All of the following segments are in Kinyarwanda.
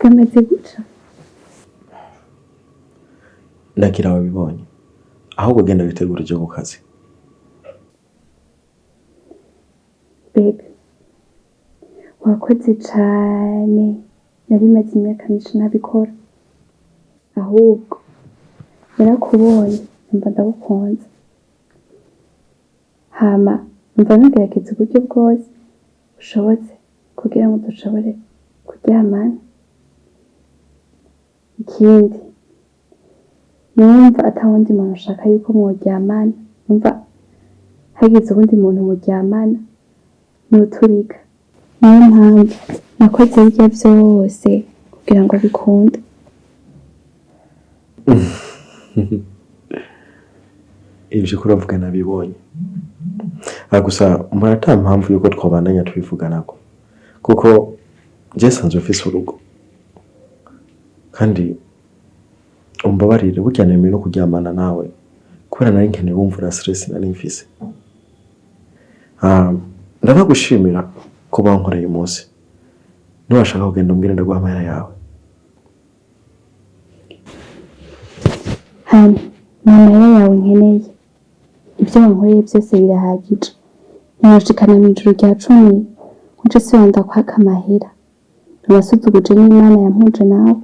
Yamaze guca. Nagira wabibonye. Ahubwo genda bitegura uje ku kazi. Baby. Wakoze cyane. Nari maze imyaka myinshi ntabikora. Ahubwo narakubonye numva ndagukunze. Hama numva nagerageza uburyo bwose bushobotse kugira ngo dushobore kuryamana. Ikindi numva atawundi muntu ushaka yuko mworyamana, numva hagize ubundi muntu muryamana nuturika. Niyo mpamvu nakoze ibyo byose kugira ngo bikunde. Ibyo kuravuga nabibonye. Gusa murata mpamvu yuko twabandanya tubivuganako. Kuko je sanzwe mfise urugo. Kandi umbabarire burya nemeye no kuryamana nawe kubera nari nkeneye wumvura stress nari mfise. Ndabagushimira ko bankoreye umunsi. Niwashaka kugenda umbwire ndaguha amahera yawe. Amahera yawe nkeneye. Ibyo wankoreye byose birahagije. Nashikana mu ijuru rya 10 uje se wanda kwaka amahera. Nabasuzuguje n'Imana yampuje nawe.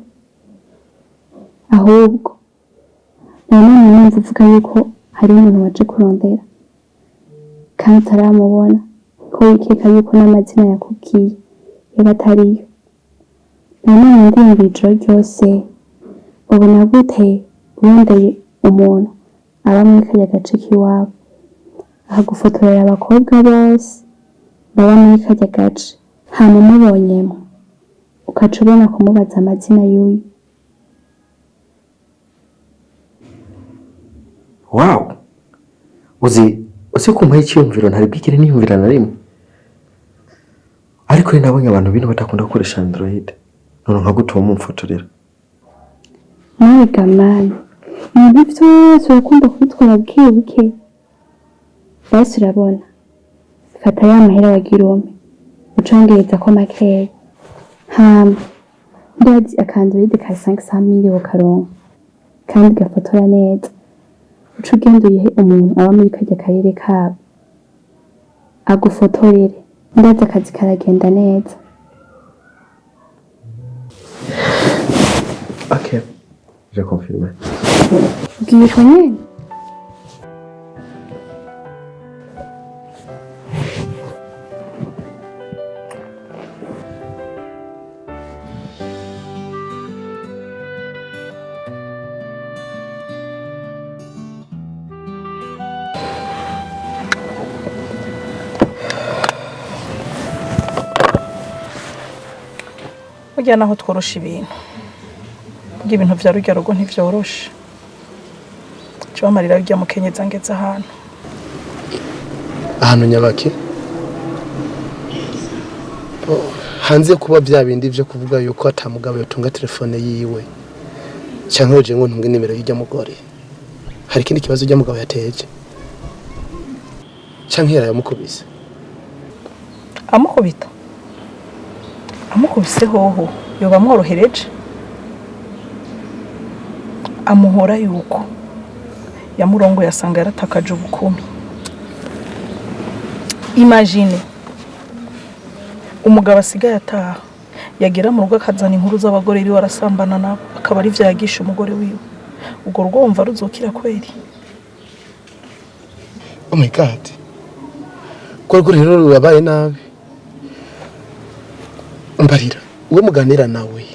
Ahubwo nanone numva uvuga yuko hari umuntu waje kurondera kandi taramubona ko wikeka yuko n'amazina yakubwiye yaba atariyo. Nanone ndiyumva ijoro ryose ubona gute urondeye umuntu aba muri kariya gace k'iwabo akagufotorera abakobwa bose baba muri kariya gace hama umubonyemo ukaca ubona kumubaza amazina y'uyu. Wow! Uzi kumpa icyumviro ntari bwigire niyumvira na rimwe. Ariko nabonye abantu bino batakunda gukoresha Android. None nkagutuma mumfotorera. Mwega mani. Ibi byose urakunda kubitwara buke. Basi urabona. Fata ya mahera wagira umpe. Ucongereza ko makeya. Hama. Ndazi akandroid ka 500,000 ukaronka. Kandi gafotora neza. Ucugenda uyihe umuntu aba muri kajya karere kabo agufotorere ndaza akazi karagenda neza. Ok, je confirme. Ugiye nyine? Burya naho tworosha ibintu. Burya ibintu vya rujya rugo ntivyoroshe. Cyo amarira rujya mukenyeza ngeze ahantu. ahantu nyabake hanze kuba bya bindi byo kuvuga yuko atamugabo yotunga telefone yiwe cyangwa je ngo ntunge nimero y'ijya mugore hari ikindi kibazo ujya mugabo yateje cyangwa yarayamukubise amukubise hoho yoba mworohereje amuhora yuko yamurongo yasanga yaratakaje ubukumi. Imagine umugabo asigaye ataha yagera mu rugo akazana inkuru z'abagore iri warasambana nabo akaba ari vyagisha umugore wiwe ubwo rugo wumva ruzokira kweri? Oh my god, ko rero rubaye nabi. Mbarira uwo muganira nawe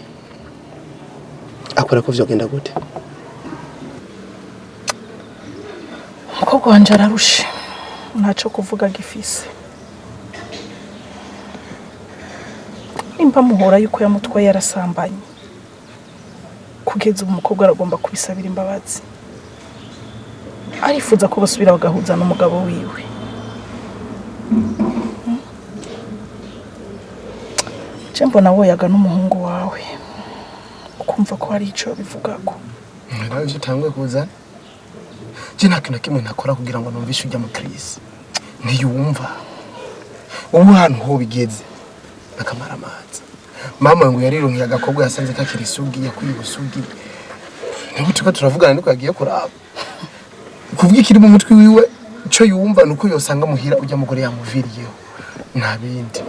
akora ko vyogenda gute? Umukobwa wanje ararushe ntaco kuvuga gifise. Nimba muhora yuko yamutwaye yarasambanye kugeza umukobwa aragomba kubisabira imbabazi, arifuza ko basubira bagahuza n'umugabo wiwe. Jembo nawe yaga n'umuhungu wawe ukumva ko hari ico bivugako. Nawe utangwe kuza je nta kimwe nakora kugira ngo numvishe ujya mu Chris ntiyumva ubu hantu ho bigeze akamara amazi. Mama ngo yarironkiye agakobwa yasanze kakiri isugi yakwiye usugi niba tuko turavugana niko yagiye kuraba kuvuga ikiri mu mutwe wiwe cyo yumva nuko yosanga muhira ujya mugore yamuviriyeho nta bindi.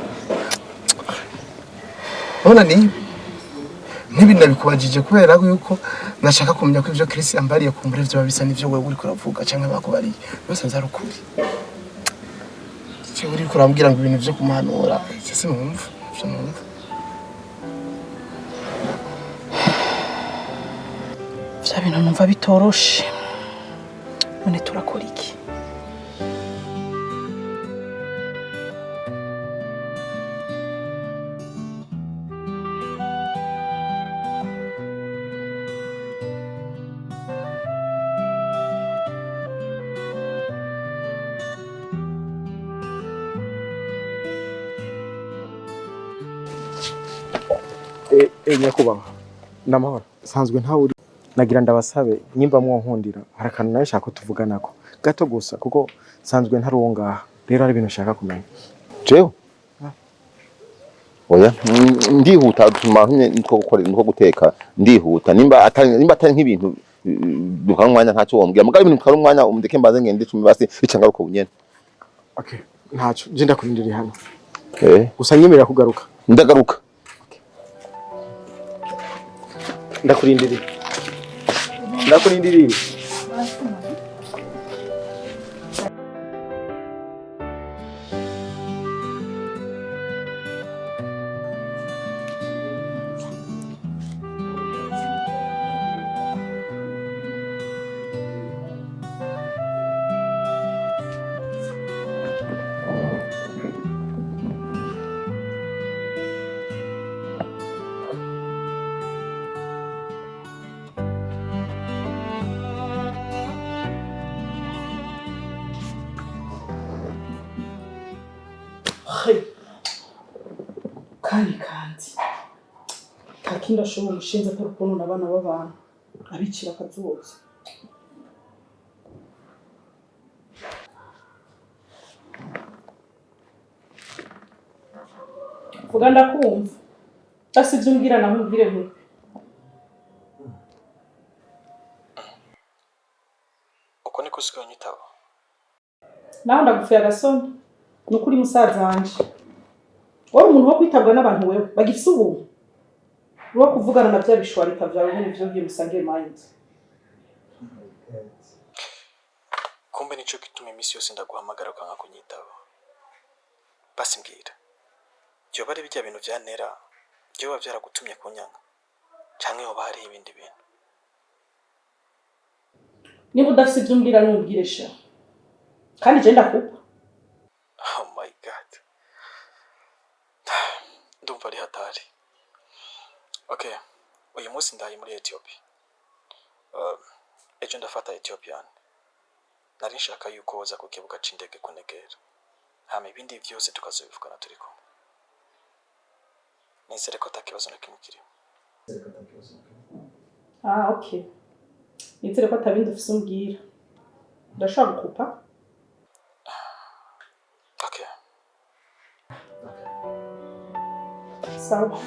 Ona ntibinabikubajije kubera yuko nashaka kumenya ko ivyo Chris ambariye kumbure vyo babisa nivyo wewe uri kuravuga canke bakubariye bose nzarukuri cyo uri kurambwira ngo ibintu vyo kumuhanura sese numva vyo numva vya bintu numva bitoroshe. None turakora iki? Nyakubaha namahoro sanzwe ntawe uri nagira ndabasabe nyimba mwonkundira harakantu nayo shaka tuvuganako gato gusa kuko sanzwe ntaronga rero ari ibintu shaka kumenya jewe oya ndihuta tumahumye niko gukora niko guteka ndihuta nimba atari nk'ibintu duha umwanya ntacyo wombwira mugabo ibintu twari umwanya umudeke mbaze ngende cumi basi icangaruko bunyene. Okay ntacyo je ndakurindiriye hano gusa nyemerera kugaruka ndagaruka ndakurindiriye kandi kakinda shobora gushinza ko rukundo nabana b'abantu abicira kazuza. Vuga ndakumva basi ibyo umbwira naho umbwire nkuko uko niko usigaye unyitaba naho ndagufuye agasoni nukuri musaza wanje wari umuntu wo kwitabwa n'abantu wewe bagifise ubu ruwo kuvugana na bya bishwarika byawe n'ibyo byo musange mind. kumbe nico gituma imisi yose ndaguhamagara ukanga kunyitaba basi mbwira byo bari bijya bintu byantera byo bavyaragutumye kunyanga canke hoba hari ibindi bintu niba udafise ibyo umbwira n'umbwire sha kandi je ndakupa. Oh my god ndumva ari hatari. Okay uyu munsi ndaye muri Ethiopia ejo ndafata Ethiopian nari nshaka yuko woza ku kibuga c'indege kunegera hama ibindi vyose tukazobivugana turi kumwe. Nizere ko atakibazo na kimwe kirimo. Okay. Nizere ko atabindi ufise umbwira. Ndashaka gukupa. Okay. Sawa.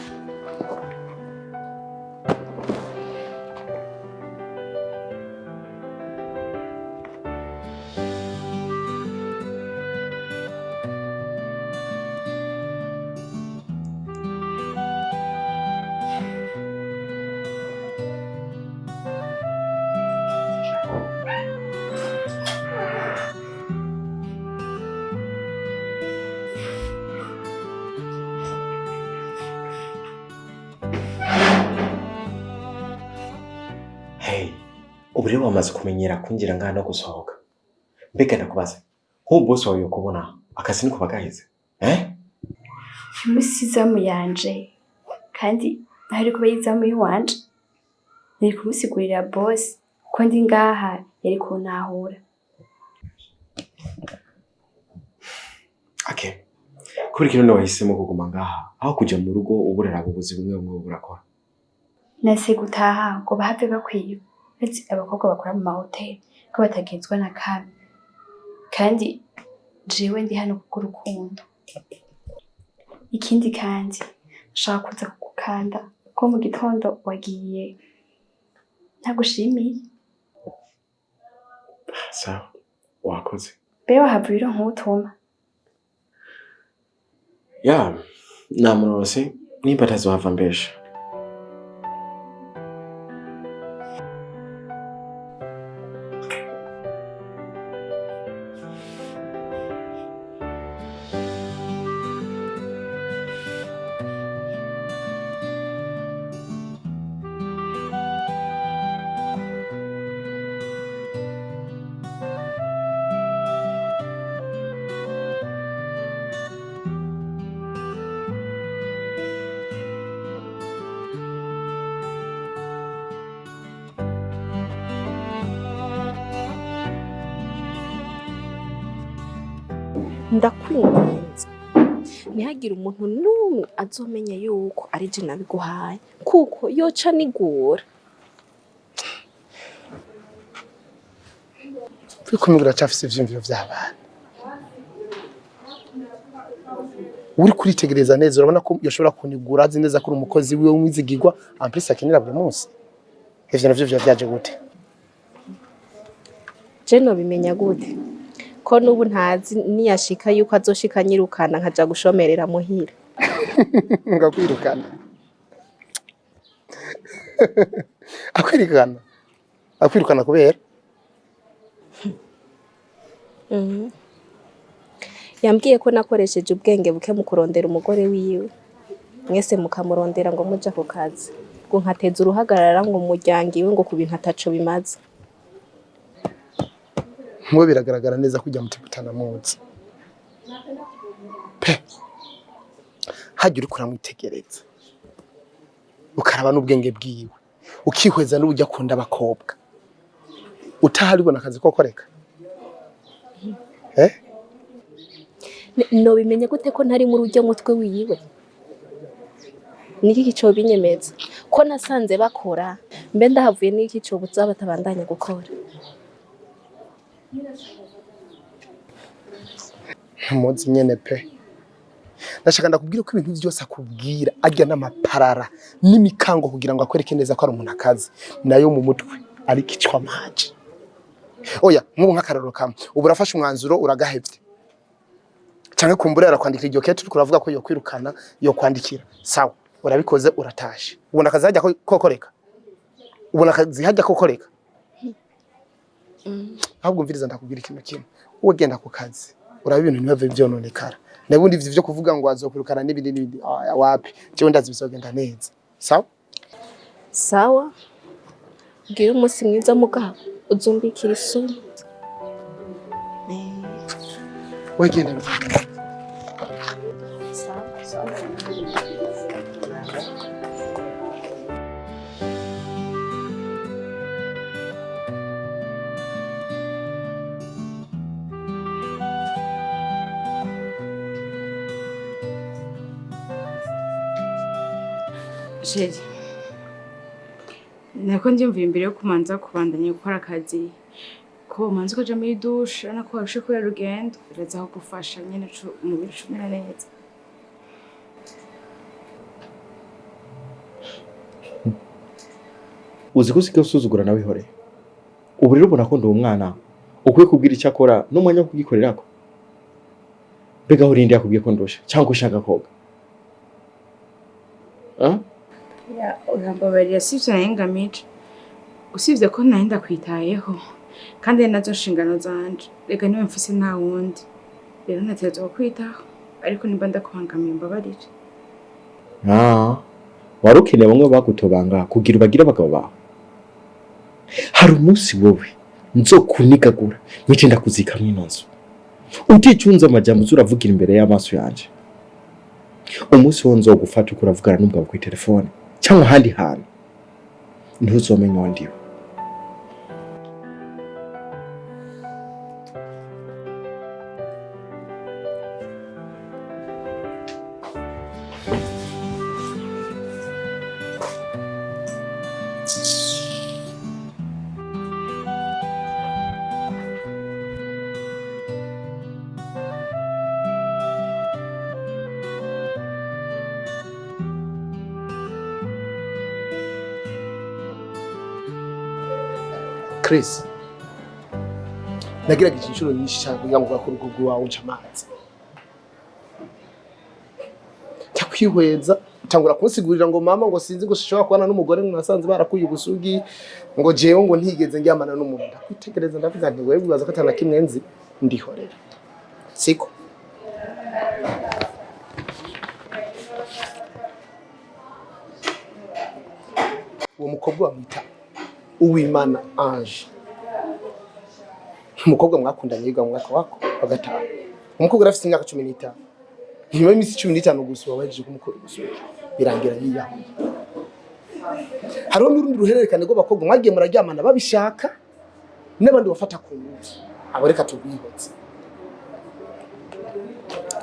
Ubu rero wamaze kumenyera kungira ngaha no gusohoka. Mbega ndakubaza, nk'ubu boss wawe yokubona akazi niko bagaheze? Umusizamu yanje kandi hari kuba yizamu yiwanje. Nari kumusigurira boss ko ndi ngaha yari kuntahura. Okay. Kuri kino no wahisemo kuguma ngaha aho kuja mu rugo uburera ubuzi bumwe bumwe burakora. Nase gutaha ngo bahave bakwiye. Ati abakobwa bakora mu mahoteli ko batagenzwa na kabi. Kandi jewe ndi hano kurukundo. Ikindi kandi nshaka kuza kugukanda ko mu gitondo wagiye ntagushimiye. Sawa, wakoze. Beho havuriro nk'utuma. Ya, namurose nimba tazohava mbesha. Ndakwinginze ntihagire umuntu n'umwe azomenya yuko ari je nabiguhaye kuko yoca nigura. Twikumira cyafise ivyumviro vy'abana. Uri kuritegereza neza urabona ko yoshobora kunigura azi neza ko umukozi wiwe w'umwizigirwa amplisi akenera buri munsi. Ivyo navyo vyaje gute? Je no bimenya gute ko nubu ntazi niyashika yuko azoshika nyirukana nkaja gushomerera muhira. Ngakwirukana. Akwirukana kubera? Yambwiye ko nakoresheje ubwenge buke mu kurondera umugore wiwe. Mwese mukamurondera ngo muja ku kazi. Ngo nkateza uruhagarara ngo umuryango iwe ngo ku bintu ataco bimaze. Mwe biragaragara neza kujya mutibutana munsi. Hajya uri kuramwitegereza. Ukaraba n'ubwenge bwiwe. Ukihweza n'ubujya kunda abakobwa. Utaharibona akazi ko koreka. No bimenye gute ko ntari mu rujya mutwe wiwe? Niki kico binyemeza ko nasanze bakora mbe ndahavuye niki kico buzaba tabandanya gukora. Muzi nyene pe. Ndashaka ndakubwira ko ibintu byose akubwira ajya n'amaparara n'imikango kugira ngo akwereke neza ko ari umuntu akazi nayo mu mutwe ari kicwa maji. Oya nk'ubu nk'akararo kamwe ubu urafashe umwanzuro uragahevye. Canke kumbura arakwandikira iryo kete turavuga ko yo kwirukana yo kwandikira. Sawa urabikoze uratashe. Ubona akazi hajya kokoreka. Ubona akazi hajya kokoreka. Ahubwo mviriza ndakubwira ikintu kimwe. Uwe genda ku kazi. Uraba ibintu ntibave byononekara. Nabundi ivyo kuvuga ngo azokwirukana n'ibindi wapi. Cyo ndazi bizogenda neza. Sawa? Sawa. Gira umunsi mwiza mugabo uzumbikira isoni. Wegenda. Sawa. Sheri, nako njyumviye imbere yo kumanza kubandanya gukora akazi ko umanza ukaja muri dushe urabona ko warushe kubera urugendo biraza aho gufasha nyene umubiri ucumera neza. Uzi ko usigaye usuzugura nawe ihoreye. Ubu rero ubona ko ndi umwana ukwiye kubwira icyo akora n'umwanya wo kugikorerako. Mbega aho urindi yakubwiye ko ndusha cyangwa ushaka koga? Ya urambabarira sivyo naye ngamije. Usivye ko naye ndakwitayeho kandi nazo nshingano zanje. Reka niwe mfise nta wundi. Rero nategerezwa kwitaho ariko nimba ndakuhangamiye mbabarire. Wari ukeneye bamwe bagutobanga kugira ubagire abagabo bawe. Hari umunsi wowe nzokunigagura nyice ndakuzika mw'ino nzu. Uticunze amajambo uravugira imbere y'amaso yanje. Umunsi wo nzogufata uko uravugana n'umugabo kuri telefone cyangwa ahandi hantu ntuzomenya uwo ndiwe. Chris, nagerageje inshuro nyinshi cyane kugira ngo bakore urugo rwawe unca amazi. Cyakwihweza utangura kunsigurira ngo mama ngo sinzi ngo shishobora kubana n'umugore nasanze barakuye ubusugi ngo jewe ngo ntigeze ndyamana n'umuntu. Ndakwitegereza ndavuga nti wewe bibaza ko atana kimwe nzi ndihorera. Siko uwo mukobwa wamwita Uwimana Ange. Umukobwa mwakundanye yiga mu mwaka wako wa gatanu. Umukobwa afite imyaka 15. Nyuma y'imisi 15 gusa wabaje kumukora gusuka. Birangira yiyaho. Hariho n'urundi ruhererekane rw'abakobwa mwagiye muraryamana babishaka n'abandi bafata ku ngufu. Abo reka tubwihotse.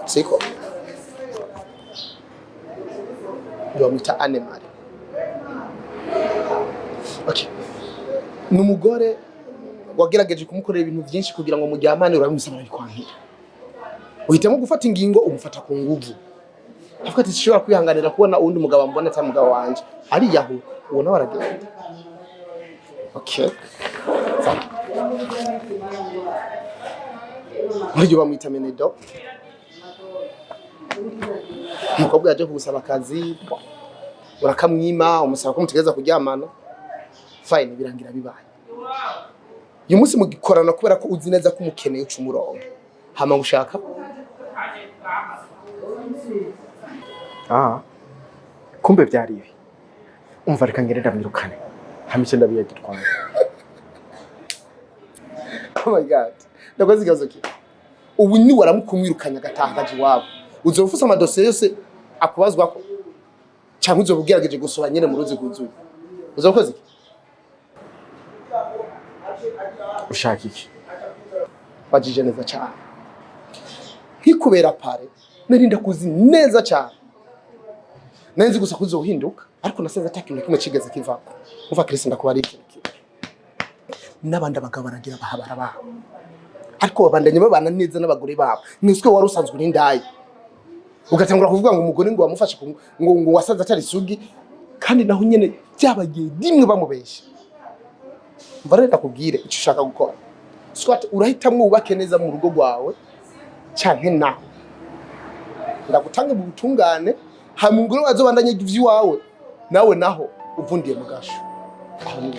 Siko yomita animal. Okay. Numugore wagerageje kumukorera ibintu byinshi kugira ngo mujyamane urabimusaba arikwankira. Uhitamo gufata ingingo umufata ku nguvu. Avuga ati sishobora kwihanganira kubona undi mugabo mbona atari mugabo wanje. Ari yaho ubona waragenda. Okay. Muri bamwita Menedo. Umukobwa yaje kugusaba akazi urakamwima umusaba ko mutegeza kuryamana. Fine birangira bibaye. Uyu munsi mugikorana kubera ko uzi neza ko umukeneye ucumurongo. Hama gushaka? Kumbe byari ibi. Umva reka ngerera mwirukane. Hamice ndabiye gitwara. Oh my god. Ndakoze ikibazo ki. Ubu ni waramukumwirukanya gatahaje wabo. Uzofusa amadosiye yose akubazwa ko cyangwa uzobugerageje gusoba nyene mu ruzi guzuye. Uzokoze iki? Ushaka iki? Wajije neza cyane. Nkikubera pare narinda kuzi neza cyane. Nenzi gusa kuzohinduka ariko nasenza atakintu kimwe kigeze kivako. Umva Chris ndakuba ari iki. Nabandi abagabo baragira bahabara babo. Ariko babandanye babana neza n'abagore babo. Niswe wari usanzwe n'indayi. Ugatangura kuvuga ngo umugore ngo wamufasha ngo wasanze atari sugi kandi naho nyene byabagiye dimwe bamubesha. Mbarenda kubwire icyo ushaka gukora. Swat urahitamwe ubake neza mu rugo rwawe canke naho. Ndagutange mu butungane hamungure wazobandanye ivy'iwawe nawe naho uvundiye mugasho. Aho ni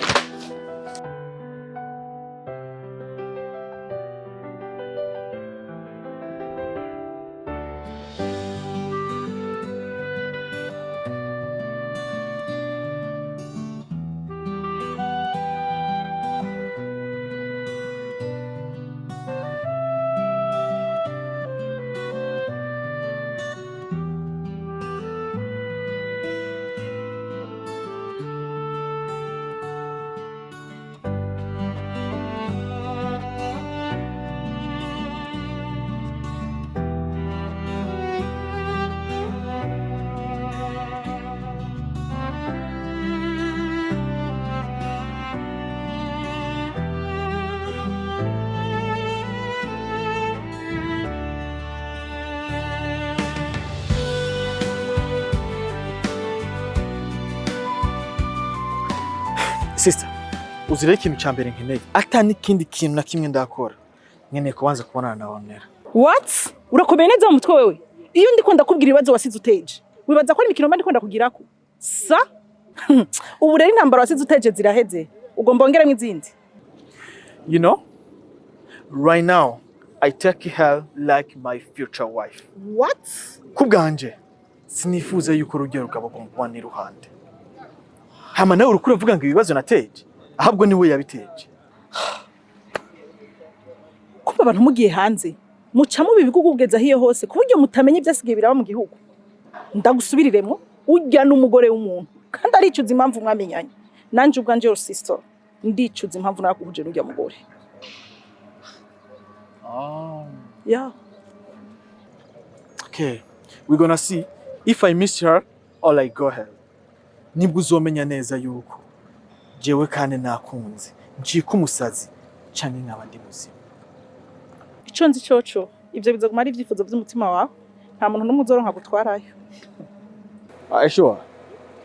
Sister, uzire ikintu cya mbere nkeneye. Ata n'ikindi kintu na kimwe ndakora. Nkeneye kubanza kubonana na Onera. What? Urakomeye neza mu mutwe wewe? Iyo ndiko ndakubwira ibibazo wasize uteje. Wibaza ko ari imikino mba ndiko ndakugirako? Sa? Ubu rero intambara wasize uteje ziraheze. Ugomba ongeramo izindi. You know, right now, I take her like my future wife. What? Kubwanje, sinifuza yuko urugero rukaba kumubana iruhande. Hama nawe urukura uvuga ngo ibibazo nateje, ahabwo niwe yabiteje. Kuba abantu mugiye hanze, muca mu bibigugugeza hiyo hose, kuburyo mutamenye ibyasigaye biraba mu gihugu. Ndagusubiriremo, ujya n'umugore w'umuntu, kandi aricuza impamvu mwamenyanye. Nanje ubwanje yo sister, ndicuza impamvu narakuguje n'ujya mugore. Yeah. Okay, we're gonna see if I miss her or I go her. Nibwo uzomenya neza yuko jewe kandi nakunze njiko umusazi cyane nk'abandi muzima. Ico nzi coco, ivyo bizoguma ari ivyifuzo vy'umutima wawe. Nta muntu n'umwe uzoronka gutwarayo. Are you sure?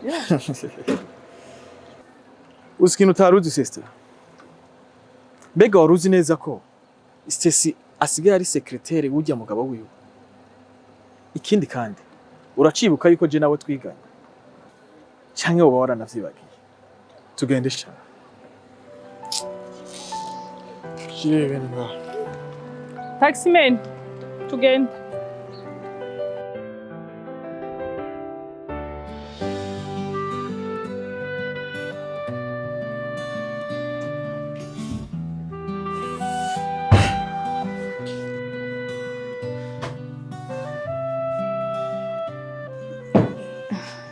Yeah. Uskinu taruzi sister. Mbega waruzi neza ko Stacy asigaye ari secretary w'ujya mugabo wiwe. Ikindi kandi uracibuka yuko je nawe twiganye. Canke uba waranavyibagiye. Tugende sha. Shire benga. Taximan, tugende.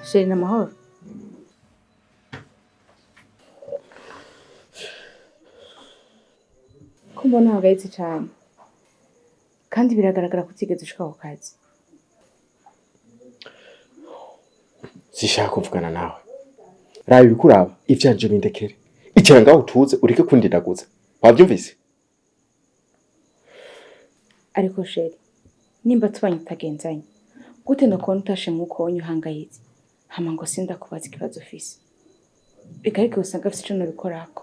Sheri n'amahoro. Ko mbona hagayitse cyane. Kandi biragaragara ko utigeze ushika ku kazi. Sishaka kuvugana nawe. Raba ibikuraba ivyanje bindekere. Icara ngaho utuze ureke kundiraguza. Wabyumvise? Ariko Sheri, nimba tubanye utagenzanye, gute ndakubona utashe nk'uko wonye uhangayitse? Hama ngo sindakubaza ikibazo ufise. Bigarike usanga afite ico nobikorako.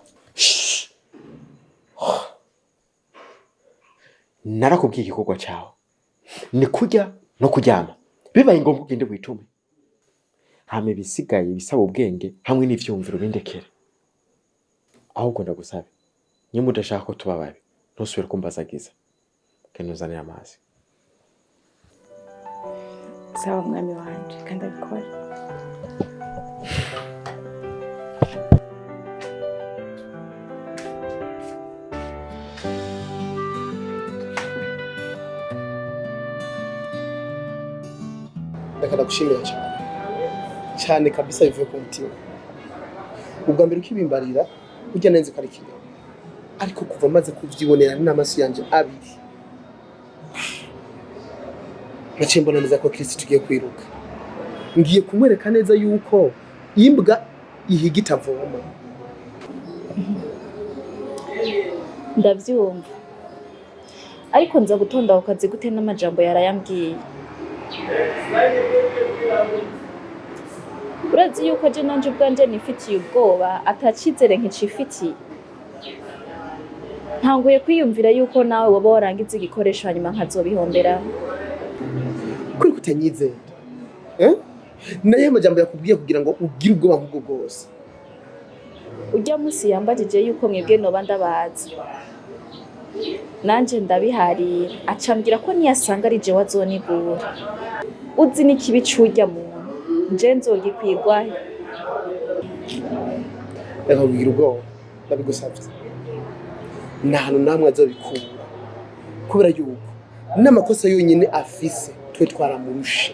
Narakubwiye igikorwa cyawe. Ni kurya no kuryama. Bibaye ngombwa ugende witume. Hame bisigaye bisaba ubwenge hamwe n'ivyumviro bindekere. Ahubwo ndagusabe. Nyuma udashaka ko tuba babi, ntusubire kumbazagiza. Kenuzanira amazi. Sawa mwami wanje kandi abikora. Ndakada gushimira cyane kabisa bivuye ku mutima. Ubwa mbere ukibimbarira ujya nenze karikira. Ariko kuva maze kuvyibonera n'amaso yanje abiri. Naciye mbona neza ko Kristo tugiye kwiruka. Ngiye kumwereka neza yuko imbwa ihigita voma. Ndavyumva. Ariko nza gutonda ukazi gute n'amajambo yarayambwiye. Urazi yuko je nanje ubwanje nifitiye ubwoba atacizere nk'icifitiye. Ntanguye kwiyumvira yuko nawe waba warangiza igikoresho hanyuma nkazobihombera. Kuri kutanyizera. Naye amajambo yakubwiye kugira ngo ugire ubwoba nk'ubwo bwose. Ujya musi yambajije yuko mwebwe noba ndabazi. Nanje ndabiharira acambwira ko niyasanga ari je wazonigura. Uzi n'ikibi curya muntu. Nje nzogikwigwa. Reka kugira ubwoba ndabigusavye. Nta hantu namwe azobikura. Kubera yuko n'amakosa yonyine afise twe twaramurusha.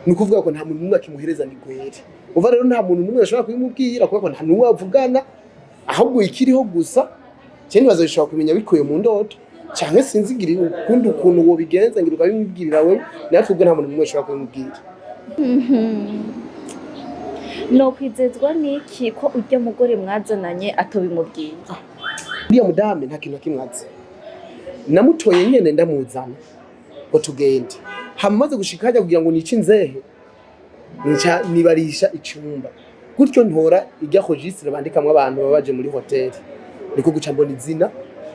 Ni kuvuga ko nta muntu n'umwe akimuhereza migwere. Uva rero nta muntu n'umwe ashobora kubimubwira kuko nta n'uwo avugana ahubwo ikiriho gusa cyane bazashobora kumenya bikuye mu ndoto cyangwa sinzigire ukundi ukuntu wo bigenza ngiruka bimubwirira we natwe ubwo nta muntu n'umwe ashobora kubimubwira. No kwizezwa niki ko ujya mugore mwazananye atobimubwiye. Uriya mudame nta kintu kimwaze. Namutoye nyene ndamuzana ngo tugende. Hamaze gushika hajya kugira ngo nice inzehe. Nibarisha icumba. gutyo ntora ijya registre bandikamwe abantu babaje muri hoteli niko guca mbona izina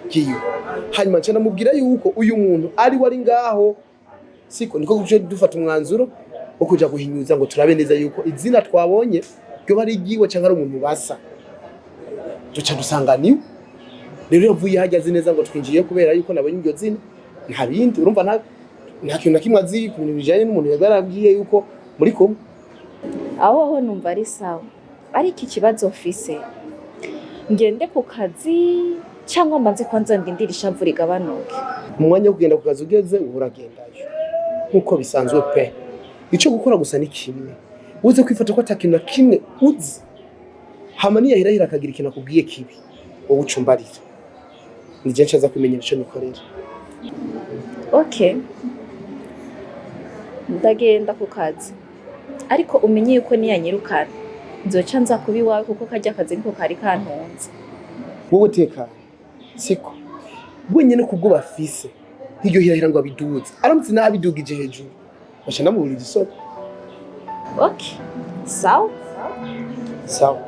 kiyo hanyuma nca namubwira yuko uyu muntu ari wari ngaho siko niko guca dufata umwanzuro wo kuja guhinyuza ngo turabe neza yuko izina twabonye ryo bari giwe cyangwa ari umuntu basa duca dusanganiwe rero yavuye hajyaze neza ngo twinjiye kubera yuko nabonye iryo zina nta bindi urumva nta kintu na kimwe azi ku bintu bijanye n'umuntu yagarabwiye yuko muri kumwe aho numva ari sawa ariko ikibazo mfise ngende ku kazi cyangwa mbanze kwanza ndindira ishavu rigabanuke umwanya wo kugenda ku kazi ugeze uragendayo nkuko bisanzwe pe ico gukora gusa ni kimwe uze kwifata ko atakintu na kimwe uzi hama niyahirahira akagira ikintu akubwiye kibi wowe ucumbarira nije ncaza kumenya ico nikorera okay ndagenda ku kazi ariko umenye yuko niyanyirukana nzoca nza kubi wawe kuko kajya akazi niko kari kantunze wowe tekana siko bwenyene kubwo bafise nk'iryo hirahira ngo abiduze aramutse nabidugije hejuru basha namuburira isoko okay sawa sawa